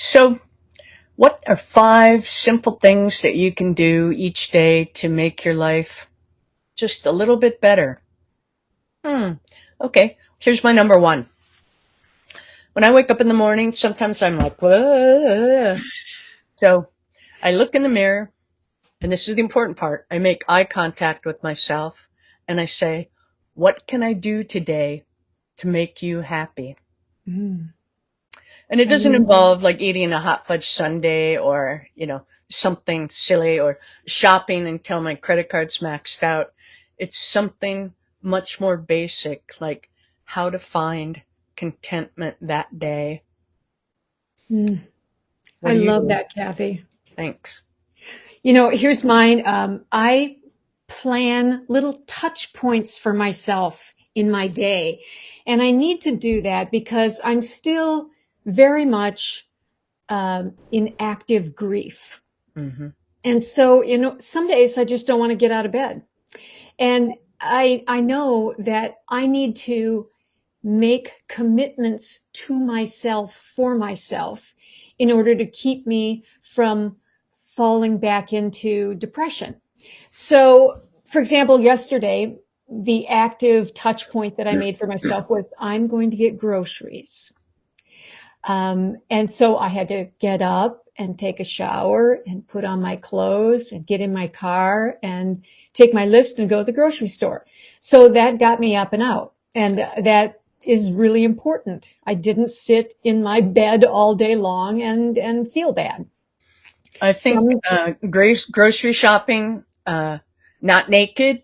So, what are five simple things that you can do each day to make your life just a little bit better? Hmm. Okay. Here's my number one. When I wake up in the morning, sometimes I'm like, whoa. So I look in the mirror, and this is the important part. I make eye contact with myself, and I say, what can I do today to make you happy? Mm. And it I doesn't mean, involve like eating a hot fudge sundae or, something silly or shopping until my credit card's maxed out. It's something much more basic, like how to find contentment that day. mm, What I do you love do? that, Kathy. Thanks. Here's mine. I plan little touch points for myself in my day. And I need to do that because I'm still very much in active grief. Hmm. And so, some days I just don't want to get out of bed. And I know that I need to make commitments to myself for myself in order to keep me from falling back into depression. So, for example, yesterday, the active touch point that I made for myself was I'm going to get groceries. And so I had to get up and take a shower and put on my clothes and get in my car and take my list and go to the grocery store. So that got me up and out. And that is really important. I didn't sit in my bed all day long and feel bad. I think Some grocery shopping, not naked,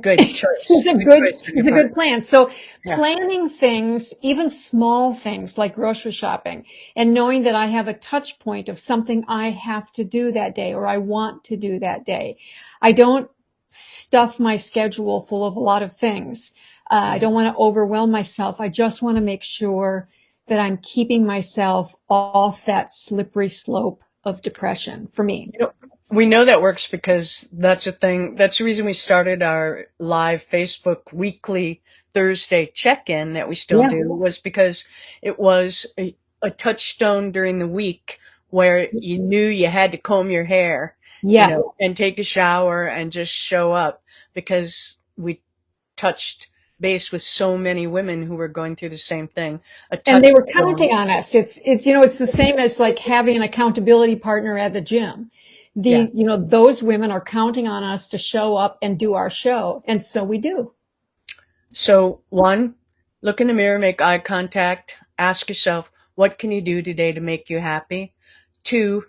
good choice. Good choice on your it's a part. good plan. So Yeah. planning things, even small things like grocery shopping, and knowing that I have a touch point of something I have to do that day or I want to do that day. I don't stuff my schedule full of a lot of things. I don't want to overwhelm myself. I just want to make sure that I'm keeping myself off that slippery slope of depression for me. You know, we know that works because that's a thing. That's the reason we started our live Facebook weekly Thursday check-in that we still Yeah. do, was because it was a touchstone during the week where you knew you had to comb your hair, Yeah. and take a shower and just show up, because we touched base with so many women who were going through the same thing. A And they were touchstone. counting on us. It's the same as like having an accountability partner at the gym. Yeah. Those women are counting on us to show up and do our show. And so we do. So, one, look in the mirror, make eye contact, ask yourself, what can you do today to make you happy? Two,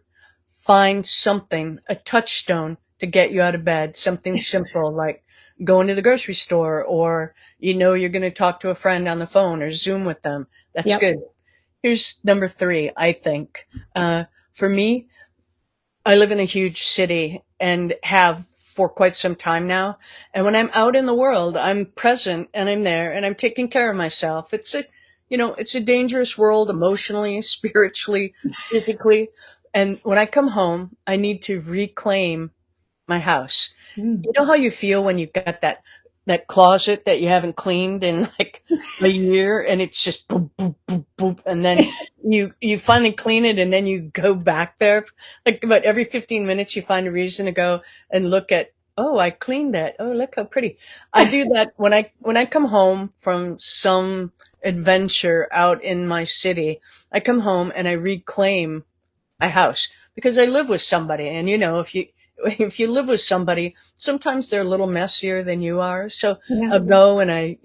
find something, a touchstone to get you out of bed, something simple like going to the grocery store, or you're going to talk to a friend on the phone or Zoom with them. That's Yep. good. Here's number three, I think. For me, I live in a huge city and have for quite some time now. And when I'm out in the world, I'm present and I'm there and I'm taking care of myself. It's a dangerous world emotionally, spiritually, physically. And when I come home, I need to reclaim my house. Mm. You know how you feel when you got that closet that you haven't cleaned in like a year, and it's just boop boop boop boop, and then you finally clean it, and then you go back there like about every 15 minutes. You find a reason to go and look at, oh, I cleaned that. Oh, look how pretty. I do that when I come home from some adventure out in my city. I come home and I reclaim a house because I live with somebody, and if you live with somebody, sometimes they're a little messier than you are. So Yeah. I'll go and I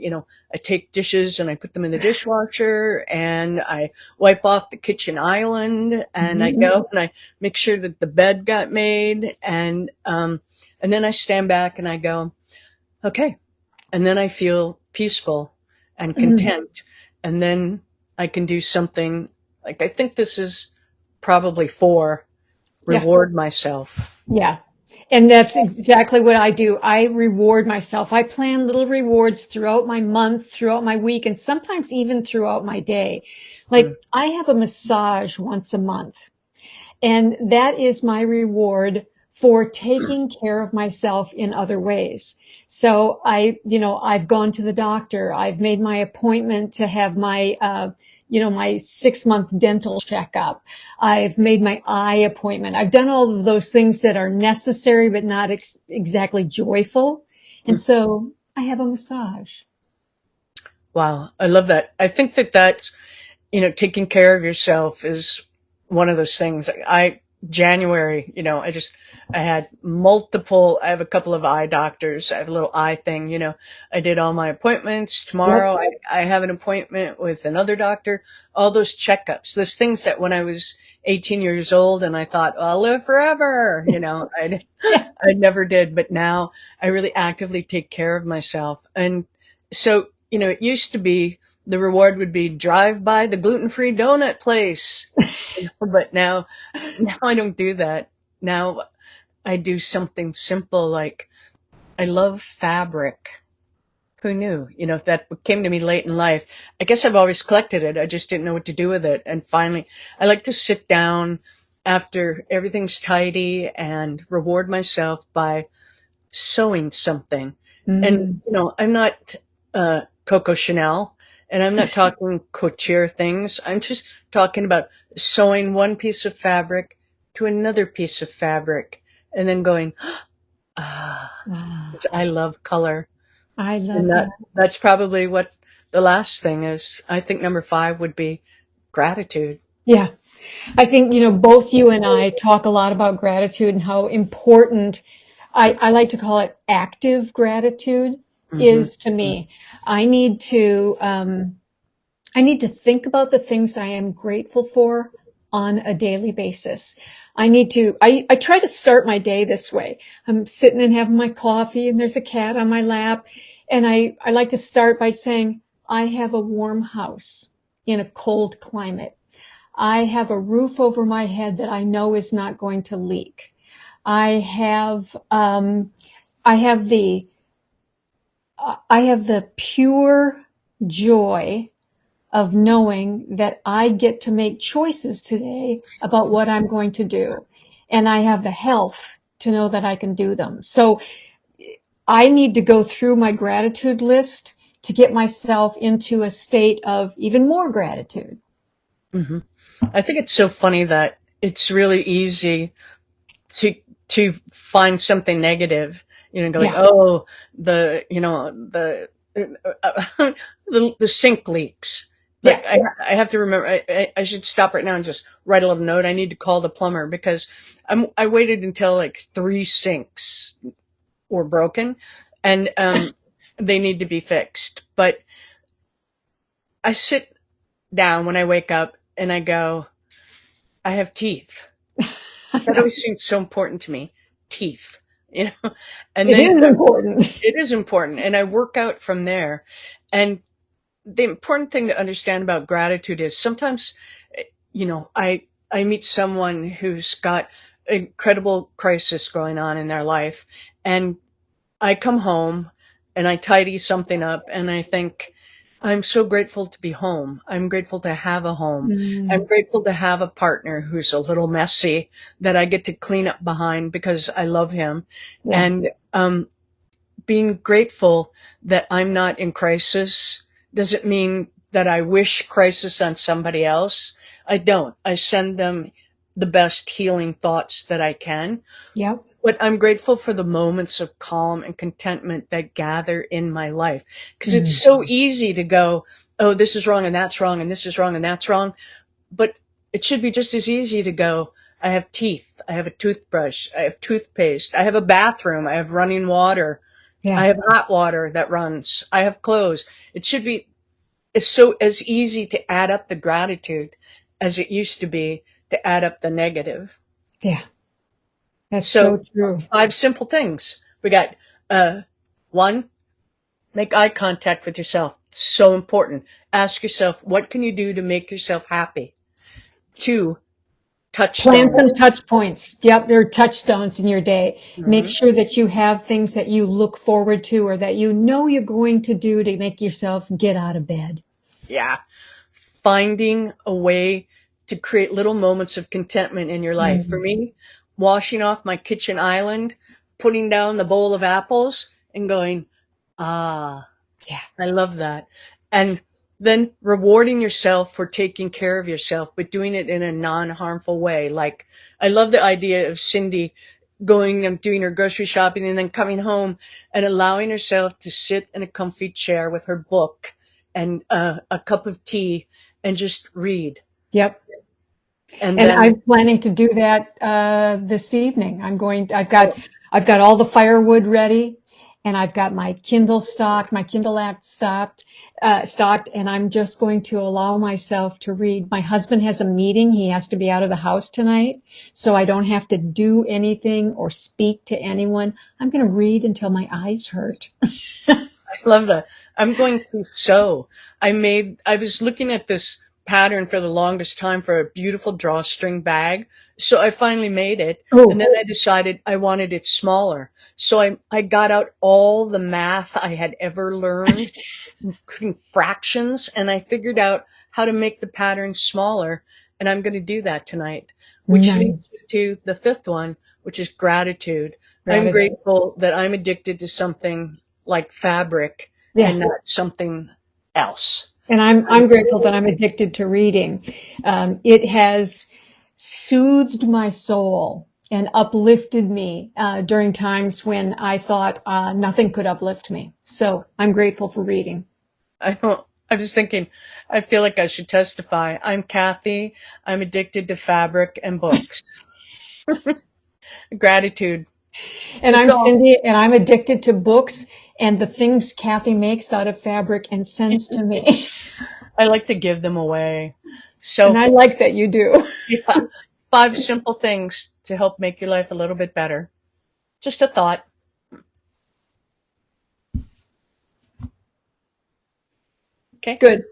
take dishes and I put them in the dishwasher and I wipe off the kitchen island, and I Mhm. go and I make sure that the bed got made, and then I stand back and I go, okay, and then I feel peaceful and Mhm. content, and then I can do something like, I think this is probably four, Yeah. reward myself. Yeah. And that's exactly what I do. I reward myself. I plan little rewards throughout my month, throughout my week, and sometimes even throughout my day. Mm. Like I have a massage once a month. And that is my reward for taking care of myself in other ways. So I've gone to the doctor. I've made my appointment to have my my 6-month dental checkup. I've made my eye appointment. I've done all of those things that are necessary, but not exactly joyful. And so I have a massage. Wow. I love that. I think that that's, taking care of yourself is one of those things. January, I had I have a couple of eye doctors. I have a little eye thing, I did all my appointments. Yep. Tomorrow I have an appointment with another doctor, all those checkups, those things that when I was 18 years old and I thought, well, I'll live forever, I never did. But now I really actively take care of myself. And so, it used to be the reward would be drive by the gluten-free donut place. But now I don't do that. Now I do something simple like I love fabric. Who knew? That came to me late in life. I guess I've always collected it. I just didn't know what to do with it. And finally, I like to sit down after everything's tidy and reward myself by sewing something. And, Mm. I'm not Coco Chanel and I'm not talking couture things. I'm just talking about sewing one piece of fabric to another piece of fabric and then going, ah, Ah, 'cause I love color. I And love that. that's probably what the last thing is. I think number 5 would be gratitude. Yeah. I think, both you and I talk a lot about gratitude and how important I like to call it active gratitude Mhm. is to me. I need to, I need to think about the things I am grateful for on a daily basis. I try to start my day this way. I'm sitting and having my coffee and there's a cat on my lap. And I like to start by saying, I have a warm house in a cold climate. I have a roof over my head that I know is not going to leak. I have, I have the, I have the pure joy of knowing that I get to make choices today about what I'm going to do. And I have the health to know that I can do them. So I need to go through my gratitude list to get myself into a state of even more gratitude. Mhm. I think it's so funny that it's really easy to find something negative, going, Yeah. oh, the sink leaks. Yeah. Like I have to remember, I should stop right now and just write a little note. I need to call the plumber because I waited until like 3 sinks were broken and they need to be fixed. But I sit down when I wake up and I go, I have teeth. That always seems so important to me. Teeth, and It then is important. it is important. And I work out from there. And the important thing to understand about gratitude is sometimes, I meet someone who's got incredible crisis going on in their life. And I come home and I tidy something up and I think, I'm so grateful to be home. I'm grateful to have a home. I'm Mm, grateful to have a partner who's a little messy that I get to clean up behind because I love him. yeah. And being grateful that I'm not in crisis doesn't mean that I wish crisis on somebody else. I don't. I send them the best healing thoughts that I can. Yep. But I'm grateful for the moments of calm and contentment that gather in my life. Because it's Mm, so easy to go, oh, this is wrong and that's wrong and this is wrong and that's wrong. But it should be just as easy to go, I have teeth, I have a toothbrush, I have toothpaste, I have a bathroom, I have running water, I yeah. have hot water that runs, I have clothes. It should be as easy to add up the gratitude as it used to be to add up the negative. Yeah. That's So so true. 5 simple things. We got, 1, make eye contact with yourself. So important. Ask yourself, what can you do to make yourself happy? 2, Plan touchstones. some touch points. Yep, there are touchstones in your day. Make Mhm. sure that you have things that you look forward to or that you know you're going to do to make yourself get out of bed. Yeah. Finding a way to create little moments of contentment in your life. For Mm, me, washing off my kitchen island, putting down the bowl of apples and going, ah, yeah. I love that. And then rewarding yourself for taking care of yourself, but doing it in a non-harmful way. Like, I love the idea of Cindy going and doing her grocery shopping and then coming home and allowing herself to sit in a comfy chair with her book and a cup of tea and just read. Yep. And And then, I'm planning to do that this evening. I've got all the firewood ready, and I've got my Kindle stocked, my Kindle app stocked, and I'm just going to allow myself to read. My husband has a meeting; he has to be out of the house tonight, so I don't have to do anything or speak to anyone. I'm going to read until my eyes hurt. I love that. I'm going to sew. I was looking at this pattern for the longest time for a beautiful drawstring bag. So I finally made it. And Oh, then I decided I wanted it smaller. So I got out all the math I had ever learned, including fractions, and I figured out how to make the pattern smaller. And I'm going to do that tonight, which leads nice. to the fifth one, which is gratitude. I'm Gratitude. grateful that I'm addicted to something like fabric Yeah. and not something else. And I'm grateful that I'm addicted to reading. It has soothed my soul and uplifted me during times when I thought nothing could uplift me. So I'm grateful for reading. I don't, I'm just thinking, I feel like I should testify. I'm Kathy. I'm addicted to fabric and books. Gratitude. And It's I'm all, Cindy, and I'm addicted to books and the things Kathy makes out of fabric and sends to me. I like to give them away. And So, I like that you do. yeah, 5 simple things to help make your life a little bit better. Just a thought. Okay. Good.